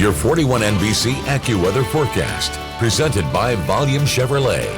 Your 41 NBC AccuWeather forecast, presented by Volume Chevrolet.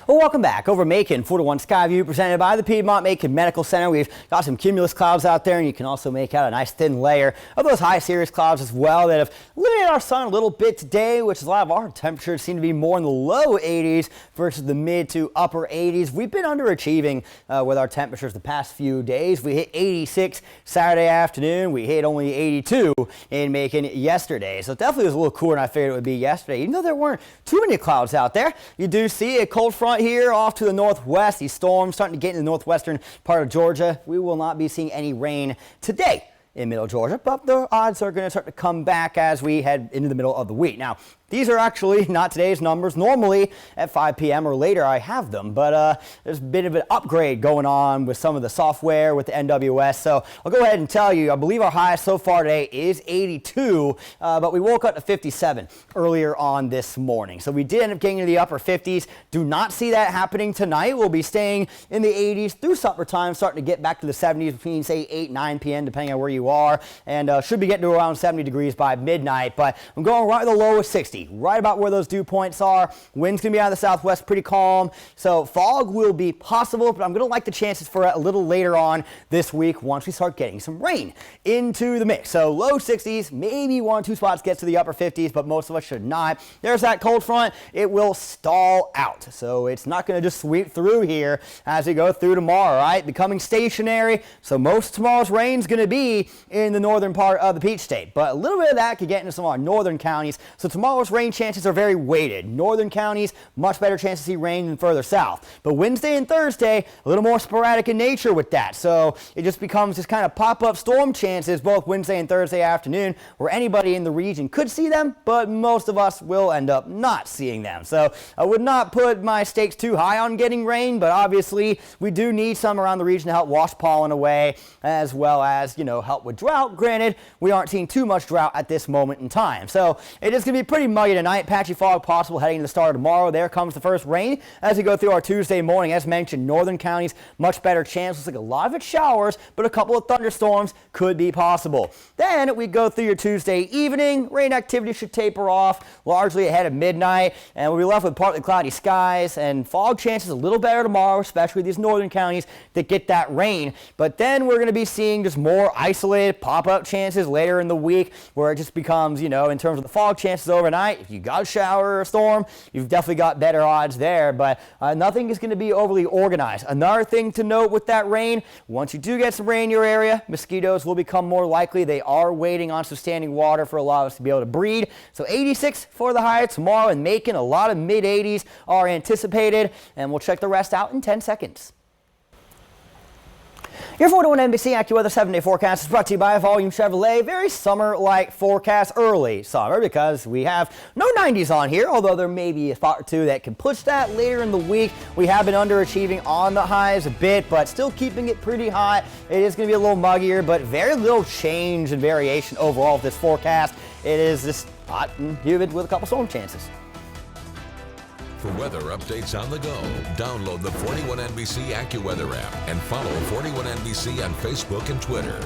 Well, welcome back. Over Macon, 41 Skyview, presented by the Piedmont Macon Medical Center. We've got some cumulus clouds out there, and you can also make out a nice thin layer of those high cirrus clouds as well that have limited our sun a little bit today, which is a lot of our temperatures seem to be more in the low 80s versus the mid to upper 80s. We've been underachieving with our temperatures the past few days. We hit 86 Saturday afternoon. We hit only 82 in Macon yesterday. So it definitely was a little cooler than I figured it would be yesterday, even though there weren't too many clouds out there. You do see a cold front here off to the northwest. These storms starting to get in the northwestern part of Georgia. We will not be seeing any rain today in middle Georgia, but the odds are going to start to come back as we head into the middle of the week. Now, these are actually not today's numbers. Normally at 5 p.m. or later I have them, but there's a bit of an upgrade going on with some of the software with the NWS. So I'll go ahead and tell you, I believe our highest so far today is 82, but we woke up to 57 earlier on this morning. So we did end up getting into the upper 50s. Do not see that happening tonight. We'll be staying in the 80s through supper time, starting to get back to the 70s between, say, 8, 9 p.m., depending on where you are, and should be getting to around 70 degrees by midnight. But I'm going right to the low of 60. Right about where those dew points are. Wind's going to be out of the southwest, pretty calm. So fog will be possible, but I'm going to like the chances for it a little later on this week once we start getting some rain into the mix. So low 60s, maybe 1 or 2 spots gets to the upper 50s, but most of us should not. There's that cold front. It will stall out. So it's not going to just sweep through here as we go through tomorrow, right? Becoming stationary. So most of tomorrow's rain is going to be in the northern part of the Peach State, but a little bit of that could get into some of our northern counties. So tomorrow's rain chances are very weighted. Northern counties, much better chance to see rain than further south. But Wednesday and Thursday, a little more sporadic in nature with that. So it just becomes this kind of pop-up storm chances both Wednesday and Thursday afternoon where anybody in the region could see them, but most of us will end up not seeing them. So I would not put my stakes too high on getting rain, but obviously we do need some around the region to help wash pollen away as well as, help with drought. Granted, we aren't seeing too much drought at this moment in time. So it is going to be pretty muggy tonight. Patchy fog possible heading to the start of tomorrow. There comes the first rain as we go through our Tuesday morning. As mentioned, northern counties, much better chance. Looks like a lot of it showers, but a couple of thunderstorms could be possible. Then we go through your Tuesday evening. Rain activity should taper off largely ahead of midnight, and we'll be left with partly cloudy skies and fog chances a little better tomorrow, especially these northern counties that get that rain. But then we're going to be seeing just more isolated pop-up chances later in the week where it just becomes, in terms of the fog chances overnight, if you got a shower or a storm, you've definitely got better odds there, but nothing is going to be overly organized. Another thing to note with that rain, once you do get some rain in your area, mosquitoes will become more likely. They are waiting on some standing water for a lot of us to be able to breed. So 86 for the high tomorrow in Macon. A lot of mid-80s are anticipated, and we'll check the rest out in 10 seconds. Your 41 NBC AccuWeather 7-day forecast is brought to you by Volume Chevrolet. Very summer-like forecast, early summer, because we have no 90s on here, although there may be a spot or two that can push that later in the week. We have been underachieving on the highs a bit, but still keeping it pretty hot. It is going to be a little muggier, but very little change and variation overall with this forecast. It is just hot and humid with a couple storm chances. For weather updates on the go, download the 41 NBC AccuWeather app and follow 41 NBC on Facebook and Twitter.